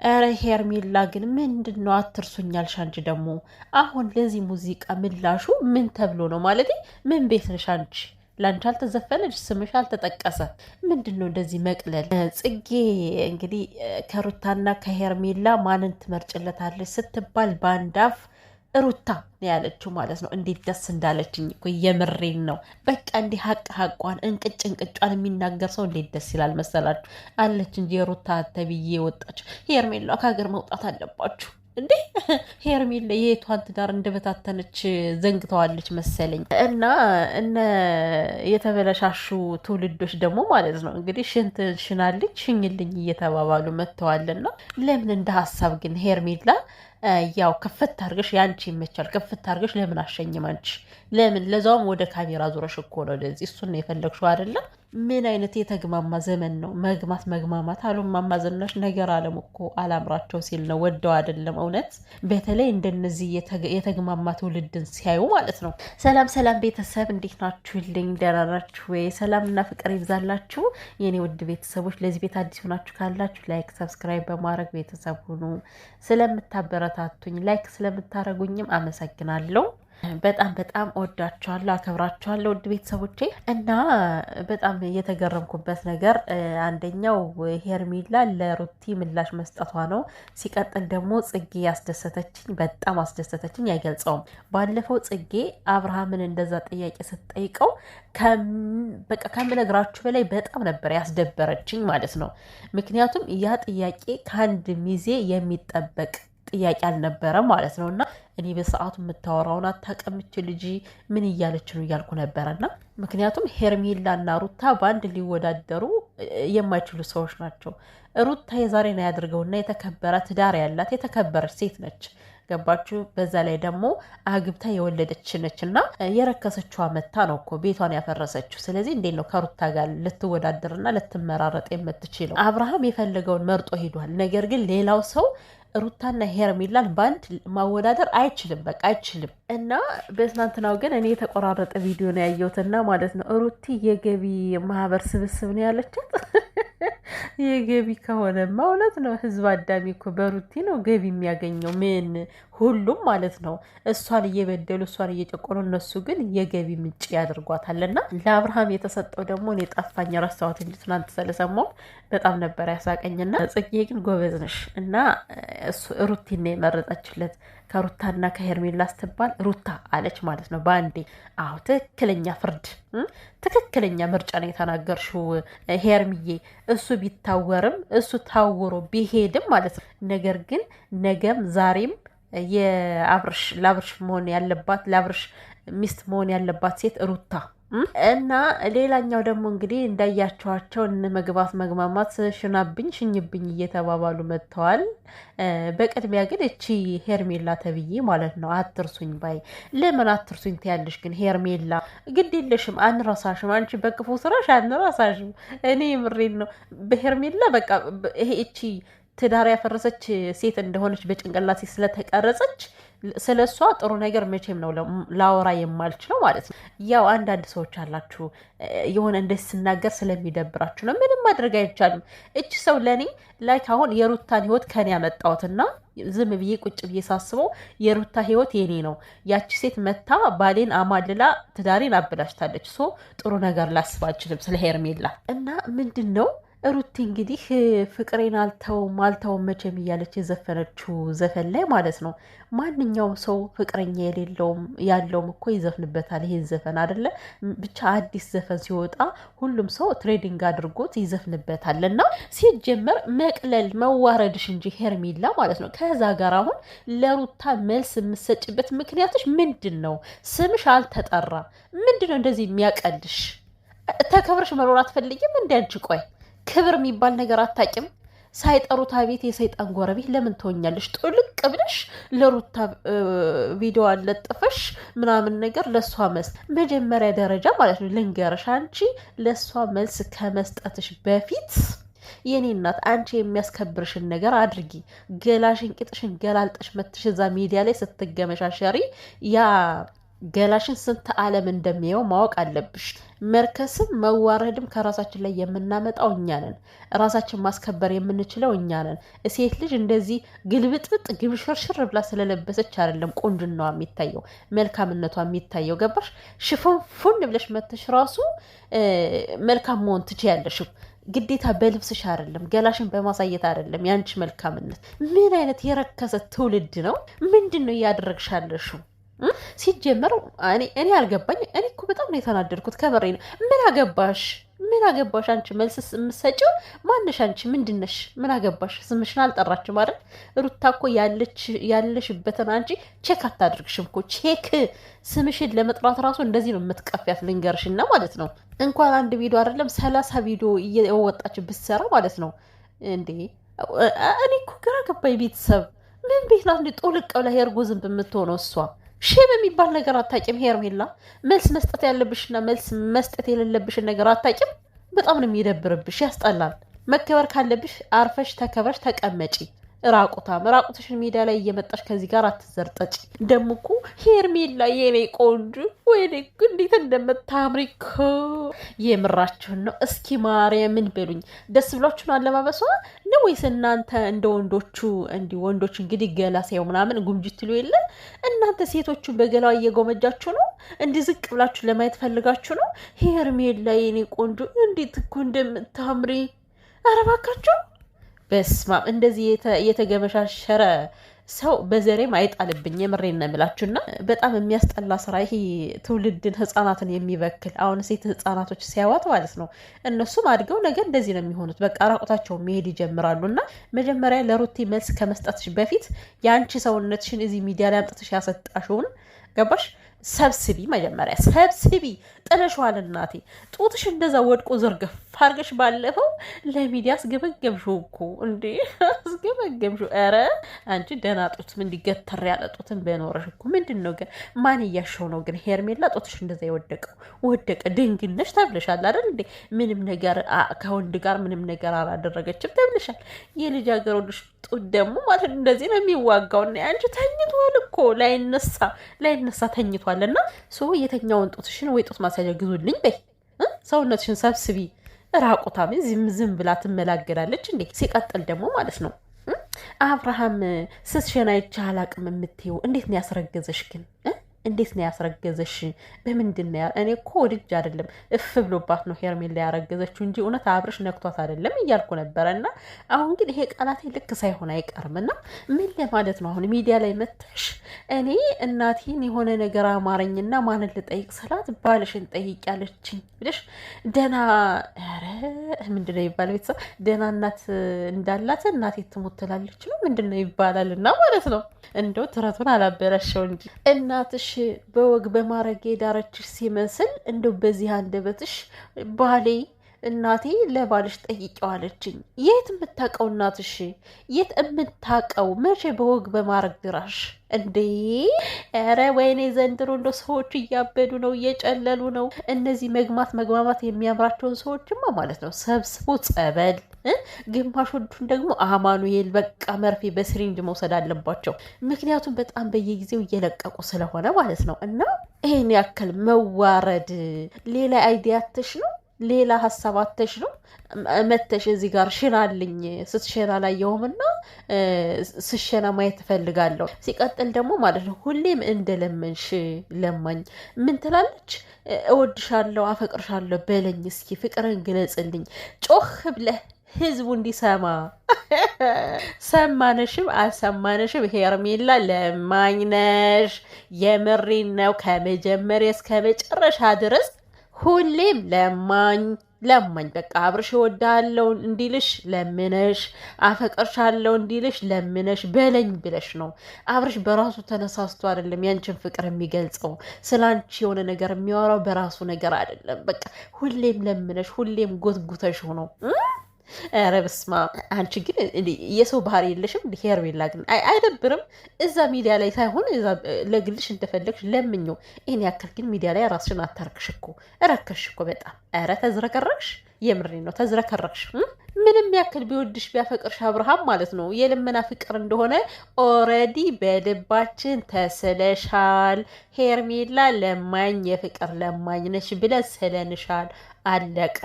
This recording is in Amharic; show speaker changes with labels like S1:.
S1: ኧረ ሄርሜላ ግን ምንድነው አትርሱኛል። ሻንቺ ደግሞ አሁን ለዚህ ሙዚቃ ምላሹ ምን ተብሎ ነው ማለት ምን ቤት ነሽ አንቺ? ላንቺ አልተዘፈነች ስምሽ አልተጠቀሰ ምንድነው እንደዚህ መቅለል? ጽጌ እንግዲህ ከሩታና ከሄርሜላ ማንን ትመርጭለታለች ስትባል ባንዳፍ ሩታ ነው ያለችው ማለት ነው። እንዴት ደስ እንዳለችኝ እኮ የምሬን ነው። በቃ እንዲህ ሀቋን እንቅጭ እንቅጯን የሚናገር ሰው እንዴት ደስ ይላል መሰላችሁ። አለች እንጂ የሩታ ተብዬ ወጣች። ሄርሜላ ከሀገር መውጣት አለባችሁ እንዴ! ሄርሜላ የቷን ትዳር እንደበታተነች ዘንግተዋለች መሰለኝ። እና እነ የተበለሻሹ ትውልዶች ደግሞ ማለት ነው እንግዲህ ሽንት ሽናልኝ ሽኝልኝ እየተባባሉ መጥተዋልና ለምን እንደ ሀሳብ ግን ሄርሜላ ያው ከፍት አድርገሽ ያንቺ ይመቻል ከፍት አድርገሽ ለምን አሸኝም አንቺ? ለምን ለዛውም ወደ ካሜራ ዙረሽ እኮ ነው ለዚህ እሱን ነው የፈለግሽው አይደለ? ምን አይነት የተግማማ ዘመን ነው? መግማማት አሉ ማማዘናሽ ነገር አለም እኮ አላምራቸው ሲል ነው ወደው አይደለም። እውነት በተለይ እንደነዚህ የተግማማ ትውልድን ሲያዩ ማለት ነው። ሰላም ሰላም ቤተሰብ እንዴት ናችሁልኝ? ደህና ናችሁ ወይ? ሰላምና ፍቅር ይብዛላችሁ የኔ ውድ ቤተሰቦች። ለዚህ ቤት አዲስ ሆናችሁ ካላችሁ ላይክ፣ ሰብስክራይብ በማድረግ ቤተሰብ ሁኑ። ስለምታበረታቱኝ ላይክ ስለምታረጉኝም አመሰግናለሁ። በጣም በጣም ወዳችኋለሁ፣ አከብራችኋለሁ ውድ ቤተሰቦቼ። እና በጣም የተገረምኩበት ነገር አንደኛው ሄርሜላ ለሩቲ ምላሽ መስጠቷ ነው። ሲቀጥል ደግሞ ጽጌ ያስደሰተችኝ በጣም አስደሰተችኝ፣ አይገልጸውም። ባለፈው ጽጌ አብርሃምን እንደዛ ጥያቄ ስትጠይቀው በቃ ከምነግራችሁ በላይ በጣም ነበር ያስደበረችኝ ማለት ነው። ምክንያቱም ያ ጥያቄ ከአንድ ሚዜ የሚጠበቅ ጥያቄ አልነበረም ማለት ነው። እና እኔ በሰዓቱ የምታወራውን አታቀምች ልጅ ምን እያለች ነው እያልኩ ነበረና ምክንያቱም ሄርሜላና ሩታ በአንድ ሊወዳደሩ የማይችሉ ሰዎች ናቸው። ሩታ የዛሬን ያድርገውና የተከበረ ትዳር ያላት የተከበረች ሴት ነች። ገባችሁ? በዛ ላይ ደግሞ አግብታ የወለደች ነች እና የረከሰችዋ መታ ነው እኮ ቤቷን ያፈረሰችው። ስለዚህ እንዴት ነው ከሩታ ጋር ልትወዳደርና ልትመራረጥ የምትችለው? አብርሃም የፈለገውን መርጦ ሄዷል። ነገር ግን ሌላው ሰው ሩታና ሄርሜላን ባንድ ማወዳደር አይችልም፣ በቃ አይችልም። እና በትናንትናው ግን እኔ የተቆራረጠ ቪዲዮ ነው ያየሁትና ማለት ነው ሩቲ የገቢ ማህበር ስብስብ ነው ያለቻት። የገቢ ከሆነማ እውነት ነው። ህዝብ አዳሚ እኮ በሩቲ ነው ገቢ የሚያገኘው። ምን ሁሉም ማለት ነው እሷን እየበደሉ እሷን እየጨቆኑ፣ እነሱ ግን የገቢ ምንጭ ያደርጓታልና ለአብርሃም የተሰጠው ደግሞ እኔ ጠፋኝ ረሳሁት እንጂ ትናንት ስለሰማሁ በጣም ነበር ያሳቀኝና ጽጌ ግን ጎበዝ ነሽ እና ሩቲን ነው የመረጠችለት። ከሩታና ከሄርሜላ ስትባል ሩታ አለች ማለት ነው በአንዴ። አዎ ትክክለኛ ፍርድ ትክክለኛ ምርጫ ነው የተናገርሽው ሄርሚዬ። እሱ ቢታወርም እሱ ታውሮ ቢሄድም ማለት ነው። ነገር ግን ነገም ዛሬም ለአብርሽ መሆን ያለባት ለአብርሽ ሚስት መሆን ያለባት ሴት ሩታ እና ሌላኛው ደግሞ እንግዲህ እንዳያቸዋቸው መግማማት ሽናብኝ ሽኝብኝ እየተባባሉ መጥተዋል። በቅድሚያ ግን እቺ ሄርሜላ ተብዬ ማለት ነው አትርሱኝ ባይ። ለምን አትርሱኝ ትያለሽ ግን ሄርሜላ? ግድ የለሽም አንረሳሽም፣ አንቺ በክፉ ስራሽ አንረሳሽም። እኔ የምሬን ነው በሄርሜላ በቃ ይሄ እቺ ትዳር ያፈረሰች ሴት እንደሆነች በጭንቅላቴ ስለተቀረጸች ስለ እሷ ጥሩ ነገር መቼም ነው ላወራ የማልችለው ማለት ነው። ያው አንዳንድ ሰዎች አላችሁ የሆነ እንደዚህ ስናገር ስለሚደብራችሁ ነው። ምንም ማድረግ አይቻልም። እች ሰው ለእኔ ላይክ አሁን የሩታን ህይወት ከኔ ያመጣሁትና ዝም ብዬ ቁጭ ብዬ ሳስበው የሩታ ህይወት የኔ ነው። ያቺ ሴት መታ ባሌን አማልላ ትዳሬን አበላሽታለች። ሶ ጥሩ ነገር ላስብ አልችልም ስለ ሄርሜላ። እና ምንድን ነው ሩቲ እንግዲህ ፍቅሬን አልተውም መቼም እያለች የዘፈነችው ዘፈን ላይ ማለት ነው ማንኛውም ሰው ፍቅረኛ ያለውም እኮ ይዘፍንበታል ይሄን ዘፈን አይደለ? ብቻ አዲስ ዘፈን ሲወጣ ሁሉም ሰው ትሬዲንግ አድርጎት ይዘፍንበታል። እና ሲጀመር መቅለል መዋረድሽ እንጂ ሄርሜላ ማለት ነው። ከዛ ጋር አሁን ለሩታ መልስ የምሰጭበት ምክንያቶች ምንድን ነው? ስምሽ አልተጠራ ምንድን ነው እንደዚህ የሚያቀልሽ? ተከብረሽ መኖር አትፈልጊም? እንዲያንቺ ቆይ ክብር የሚባል ነገር አታውቂም? ሳይጠሩት አቤት የሰይጣን ጎረቤት ለምን ትሆኛለሽ? ጥልቅ ብለሽ ለሩታ ቪዲዮ አለጥፈሽ ምናምን ነገር ለእሷ መልስ መጀመሪያ ደረጃ ማለት ነው ልንገርሽ፣ አንቺ ለእሷ መልስ ከመስጠትሽ በፊት የኔ እናት አንቺ የሚያስከብርሽን ነገር አድርጊ። ገላሽን ቂጥሽን ገላልጠሽ መትሽ እዛ ሚዲያ ላይ ስትገመሻሸሪ ያ ገላሽን ስንት ዓለም እንደሚየው ማወቅ አለብሽ። መርከስም መዋረድም ከራሳችን ላይ የምናመጣው እኛ ነን። ራሳችን ማስከበር የምንችለው እኛ ነን። ሴት ልጅ እንደዚህ ግልብጥብጥ ግብሽርሽር ብላ ስለለበሰች አይደለም ቆንጅናዋ የሚታየው፣ መልካምነቷ የሚታየው። ገባሽ? ሽፎንፉን ብለሽ መተሽ ራሱ መልካም መሆን ትችያለሽ። ግዴታ በልብስሽ አይደለም፣ ገላሽን በማሳየት አይደለም ያንቺ መልካምነት። ምን አይነት የረከሰ ትውልድ ነው? ምንድን ነው እያደረግሻለሽው? ሲጀመር እኔ አልገባኝ። እኔ እኮ በጣም ነው የተናደድኩት። ከበሬ ነው። ምን አገባሽ? ምን አገባሽ? አንቺ መልስ የምትሰጪው ማንሽ? አንቺ ምንድነሽ? ምን አገባሽ? ስምሽን አልጠራችም አይደል? ሩታ እኮ ያለሽበትን አንቺ ቼክ አታደርግሽም እኮ። ቼክ ስምሽን ለመጥራት ራሱ እንደዚህ ነው የምትቀፊያት። ልንገርሽና ማለት ነው እንኳን አንድ ቪዲዮ አይደለም 30 ቪዲዮ እየወጣች ብትሰራ ማለት ነው እንዴ። እኔ እኮ ግራ ገባኝ። ቤተሰብ ምን ቤት ናት? ጦልቅ ብላ የእርጎ ዝንብ የምትሆነው እሷ። ሼም የሚባል ነገር አታውቂም ሄርሜላ። መልስ መስጠት ያለብሽና መልስ መስጠት የሌለብሽን ነገር አታውቂም። በጣም ነው የሚደብርብሽ፣ ያስጠላል። መከበር ካለብሽ አርፈሽ ተከብረሽ ተቀመጪ። ራቁትሽን ሜዳ ላይ እየመጣሽ ከዚህ ጋር አትዘርጠጪ። ደግሞ እኮ ሄርሜላ የኔ ቆንጆ ወይኔ እንዴት እንደምታምሪ እኮ የምራችሁን ነው። እስኪ ማርያምን በሉኝ። ደስ ብሏችሁን አለባበሷ ነው ወይስ እናንተ እንደ ወንዶቹ እንዲህ ወንዶች እንግዲህ ገላ ሳይው ምናምን ጉምጅት ትሉ የለ እናንተ ሴቶቹ በገላዋ እየጎመጃችሁ ነው? እንዲህ ዝቅ ብላችሁ ለማየት ፈልጋችሁ ነው? ሄርሜላ የኔ ቆንጆ እንዴት እኮ እንደምታምሪ አረባካችሁ። በስማም እንደዚህ የተገመሻሸረ ሰው በዘሬም አይጣልብኝ። የምሬን ነው የምላችሁና በጣም የሚያስጠላ ስራ ይሄ። ትውልድን ህፃናትን የሚበክል አሁን ሴት ህፃናቶች ሲያዋት ማለት ነው እነሱም አድገው ነገር እንደዚህ ነው የሚሆኑት። በቃ ራቁታቸው መሄድ ይጀምራሉ። እና መጀመሪያ ለሩቲ መልስ ከመስጠትሽ በፊት የአንቺ ሰውነትሽን እዚህ ሚዲያ ላይ አምጥተሽ ያሰጣሽውን ገባሽ? ሰብስቢ፣ መጀመሪያ ሰብስቢ። ጥለሽዋል እናቴ። ጡትሽ እንደዛ ወድቆ ዘርገፍ አድርገሽ ባለፈው ለሚዲያ አስገበገብሽው እኮ እንዴ! አስገበገብሽው። ኧረ አንቺ ደህና ጡትም እንዲገተር ያለ ጡትን በኖረሽ እኮ። ምንድን ነው ግን ማን እያሸው ነው ግን? ሄርሜላ ጡትሽ እንደዛ የወደቀው ወደቀ። ድንግነሽ ተብለሻል አይደል እንዴ? ምንም ነገር ከወንድ ጋር ምንም ነገር አላደረገችም ተብለሻል። የልጃገረዶች ጡት ደግሞ ማለት እንደዚህ ነው የሚዋጋው። እና አንቺ ተኝቷል እኮ ላይነሳ ተኝቷል። እና የተኛውን ጡትሽን ወይ ጡት ማሳያ ግዙልኝ በይ። ሰውነትሽን ሰብስቢ። ራቁታም ዝም ብላ ትመላገላለች እንዴ? ሲቀጥል ደግሞ ማለት ነው አብርሃም ስትሸና አይቼ አላቅም የምትይው እንዴት ነው ያስረገዘሽ ግን? እንዴት ነው ያስረገዘሽ? በምንድን ነው? እኔ እኮ ወድጅ አይደለም እፍ ብሎባት ነው ሄርሜላ ያረገዘችው እንጂ እውነት አብርሽ ነክቷት አይደለም እያልኩ ነበረ። እና አሁን ግን ይሄ ቃላቴ ልክ ሳይሆን አይቀርም። እና ምን ለማለት ነው አሁን ሚዲያ ላይ መተሽ እኔ እናቴን የሆነ ነገር አማረኝና ማንን ልጠይቅ ስላት ባልሽን ጠይቅ ያለችኝ ብለሽ ደህና ምንድን ነው ይባላል? ቤተሰብ ደህና እናት እንዳላት እናቴ ትሞት ትላለች ነው ምንድን ነው ይባላል? እና ማለት ነው እንደው ትረቱን አላበላሸው እንጂ እናትሽ በወግ በማረግ የዳረችሽ ሲመስል እንደው በዚህ አንደበትሽ ባሌ እናቴ ለባልሽ ጠይቀዋለችኝ። የት የምታውቀው እናትሽ? የት የምታውቀው? መቼ በወግ በማረግ ድራሽ እንዴ? ኧረ ወይኔ ዘንድሮ እንደ ሰዎች እያበዱ ነው፣ እየጨለሉ ነው። እነዚህ መግማማት የሚያምራቸውን ሰዎችማ ማለት ነው ሰብስቦ ጸበል፣ ግማሾቹን ደግሞ አማኑኤል በቃ መርፌ በስሪንጅ መውሰድ አለባቸው። ምክንያቱም በጣም በየጊዜው እየለቀቁ ስለሆነ ማለት ነው። እና ይሄን ያክል መዋረድ ሌላ አይዲያ አተሽ ነው፣ ሌላ ሀሳብ አተሽ ነው መተሽ እዚህ ጋር ሽናልኝ ስትሸና ላየውምና ስሸና ማየት ትፈልጋለሁ። ሲቀጥል ደግሞ ማለት ነው ሁሌም እንደለመንሽ ለማኝ ምን ትላለች? እወድሻለሁ፣ አፈቅርሻለሁ በለኝ እስኪ ፍቅርን ግለጽልኝ ጮህ ብለህ ህዝቡ እንዲሰማ። ሰማነሽም አልሰማነሽም ሄርሜላ ለማኝ ነሽ። የምሬን ነው። ከመጀመሪያ እስከ መጨረሻ ድረስ ሁሌም ለማኝ በቃ አብርሽ እወድሃለሁ እንዲልሽ ለምነሽ፣ አፈቅርሻለሁ እንዲልሽ ለምነሽ በለኝ ብለሽ ነው። አብርሽ በራሱ ተነሳስቶ አይደለም ያንቺን ፍቅር የሚገልጸው። ስላንቺ የሆነ ነገር የሚያወራው በራሱ ነገር አይደለም። በቃ ሁሌም ለምነሽ፣ ሁሌም ጎትጉተሽ ነው። ኧረ በስመ አብ። አንቺ ግን የሰው ባህሪ የለሽም። ሄርሜላ ግን አይደብርም? እዛ ሚዲያ ላይ ሳይሆን እዛ ለግልሽ እንደፈለግሽ ለምኘው። ይህን ያክል ግን ሚዲያ ላይ ራስሽን አታርክሽ እኮ፣ ረከሽ እኮ በጣም። ኧረ ተዝረከረክሽ። የምሬ ነው ተዝረከረክሽ። ምንም ያክል ቢወድሽ ቢያፈቅርሽ አብርሃም ማለት ነው የልመና ፍቅር እንደሆነ ኦልሬዲ በልባችን ተስለሻል። ሄርሜላ ለማኝ የፍቅር ለማኝ ነሽ ብለን ስለንሻል። አለቀ።